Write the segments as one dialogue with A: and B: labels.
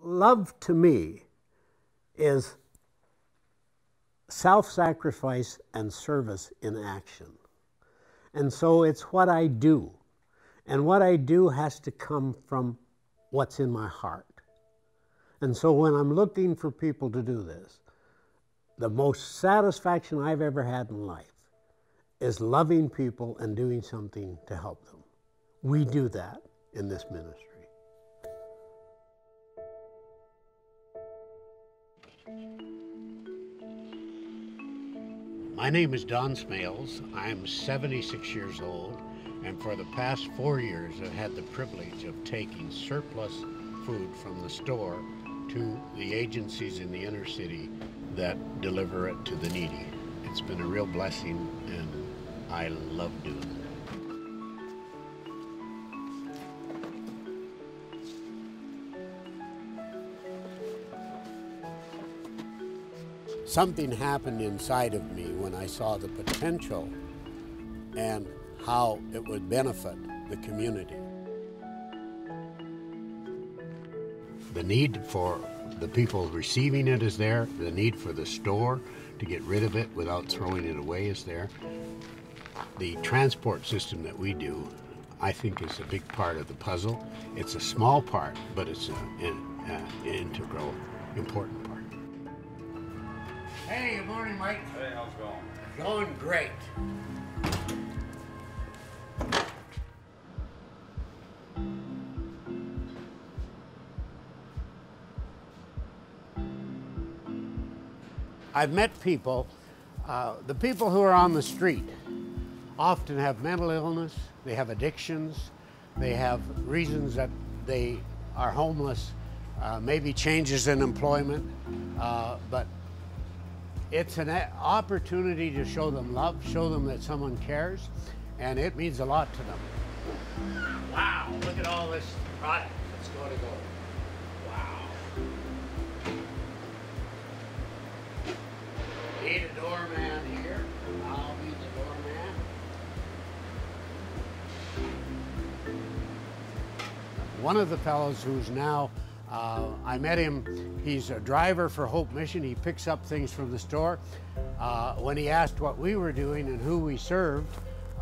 A: love to me is self-sacrifice and service in action. And so it's what I do. And what I do has to come from what's in my heart. And so when I'm looking for people to do this, the most satisfaction I've ever had in life is loving people and doing something to help them. We do that in this ministry. My name is Don Smailes. I'm 76 years old, and for the past 4 years I've had the privilege of taking surplus food from the store to the agencies in the inner city that deliver it to the needy. It's been a real blessing, and I love doing it. Something happened inside of me when I saw the potential and how it would benefit the community. The need for the people receiving it is there. The need for the store to get rid of it without throwing it away is there. The transport system that we do, I think, is a big part of the puzzle. It's a small part, but it's an integral, important part. Hey, good morning, Mike.
B: Hey, how's it going?
A: Going great. I've met people, the people who are on the street often have mental illness, they have addictions, they have reasons that they are homeless, maybe changes in employment, but it's an opportunity to show them love, show them that someone cares, and it means a lot to them. Wow, look at all this product that's going to go. Wow. Need a doorman here. I'll be the doorman. One of the fellows who's now, I met him, he's a driver for Hope Mission. He picks up things from the store. When he asked what we were doing and who we served,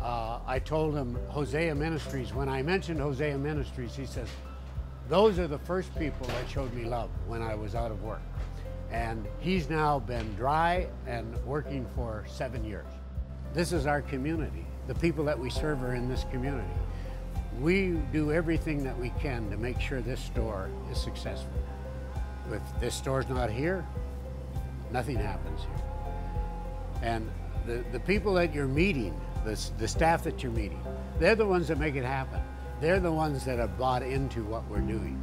A: I told him Hosea Ministries. When I mentioned Hosea Ministries, he says, those are the first people that showed me love when I was out of work. And he's now been dry and working for 7 years. This is our community. The people that we serve are in this community. We do everything that we can to make sure this store is successful. If this store's not here, nothing happens here. And the people that you're meeting, the staff that you're meeting, they're the ones that make it happen. They're the ones that have bought into what we're doing.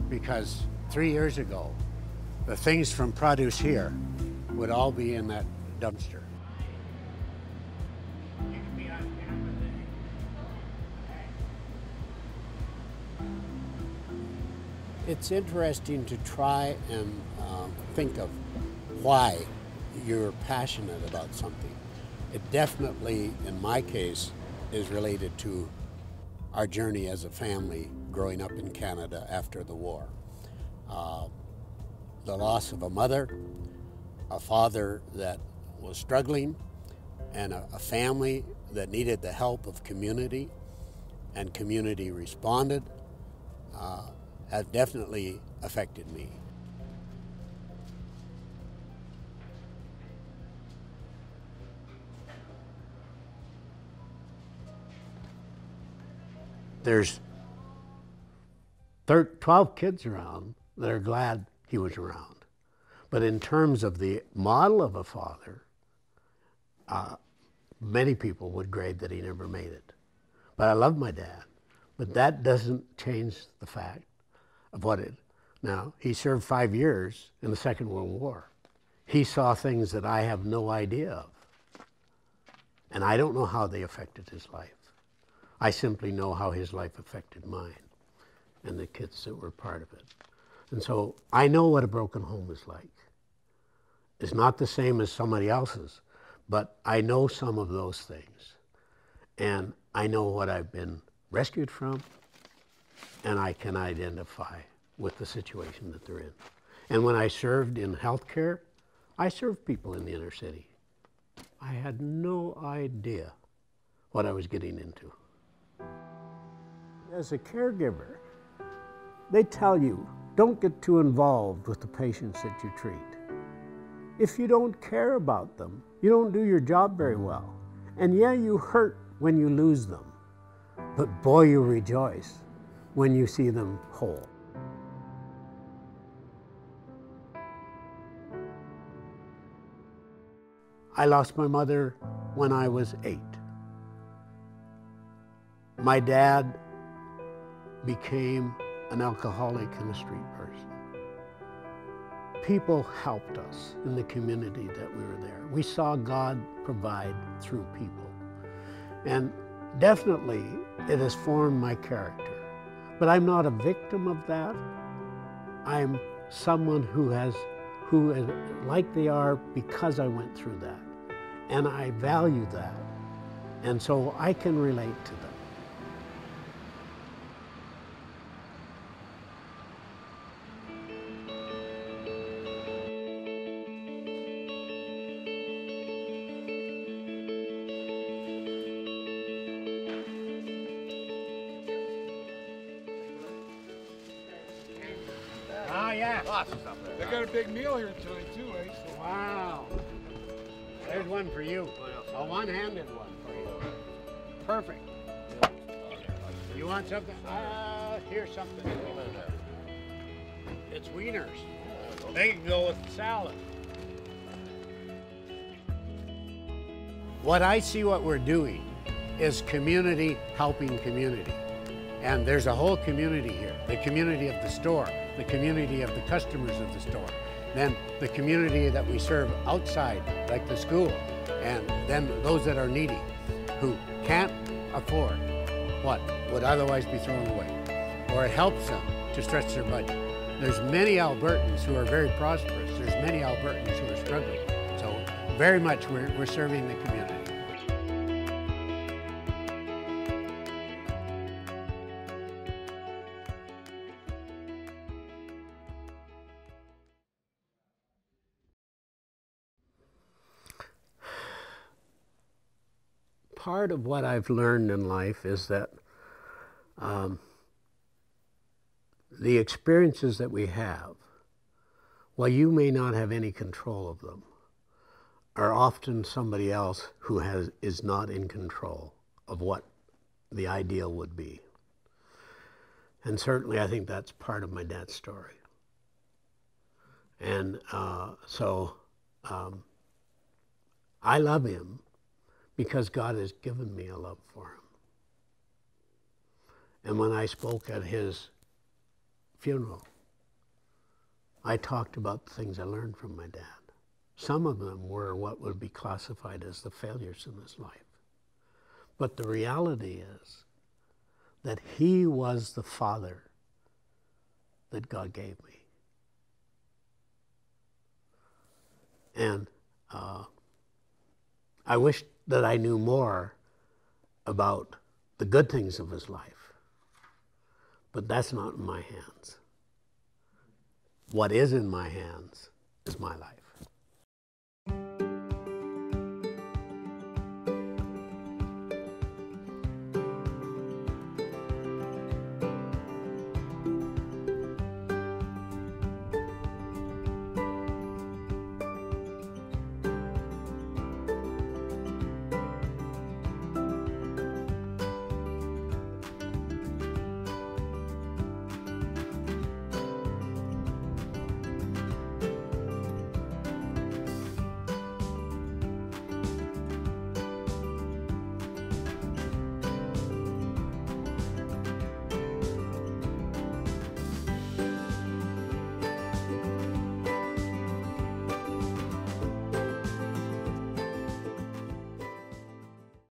A: Because 3 years ago, the things from produce here would all be in that dumpster. You can be on camera then. It's interesting to try and think of why you're passionate about something. It definitely, in my case, is related to our journey as a family growing up in Canada after the war. The loss of a mother, a father that was struggling, and a family that needed the help of community, and community responded, have definitely affected me. There's 12 kids around that are glad he was around. But in terms of the model of a father, many people would grade that he never made it. But I love my dad. But that doesn't change the fact of what it. Now, he served 5 years in the Second World War. He saw things that I have no idea of. And I don't know how they affected his life. I simply know how his life affected mine and the kids that were part of it. And so I know what a broken home is like. It's not the same as somebody else's, but I know some of those things. And I know what I've been rescued from, and I can identify with the situation that they're in. And when I served in healthcare, I served people in the inner city. I had no idea what I was getting into. As a caregiver, they tell you, don't get too involved with the patients that you treat. If you don't care about them, you don't do your job very well. And yeah, you hurt when you lose them, but boy, you rejoice when you see them whole. I lost my mother when I was 8. My dad became an alcoholic and a street person. People helped us in the community that we were there. We saw God provide through people. And definitely it has formed my character. But I'm not a victim of that. I'm someone who is like they are because I went through that. And I value that. And so I can relate to them.
B: Oh, yeah.
C: Lots of stuff there.
B: They got a big meal here tonight, too, eh? So,
A: Wow. There's one for you. A one-handed one for you. Perfect. You want something? Here's something. It's wieners. They can go with salad. What I see what we're doing is community helping community. And there's a whole community here. The community of the store, the community of the customers of the store, then the community that we serve outside, like the school, and then those that are needy, who can't afford what would otherwise be thrown away, or it helps them to stretch their budget. There's many Albertans who are very prosperous. There's many Albertans who are struggling. So very much we're serving the community. Part of what I've learned in life is that the experiences that we have, while you may not have any control of them, are often somebody else who is not in control of what the ideal would be. And certainly I think that's part of my dad's story. And so I love him because God has given me a love for him. And when I spoke at his funeral, I talked about the things I learned from my dad. Some of them were what would be classified as the failures in his life. But the reality is that he was the father that God gave me. And I wish that I knew more about the good things of his life, but that's not in my hands. What is in my hands is my life.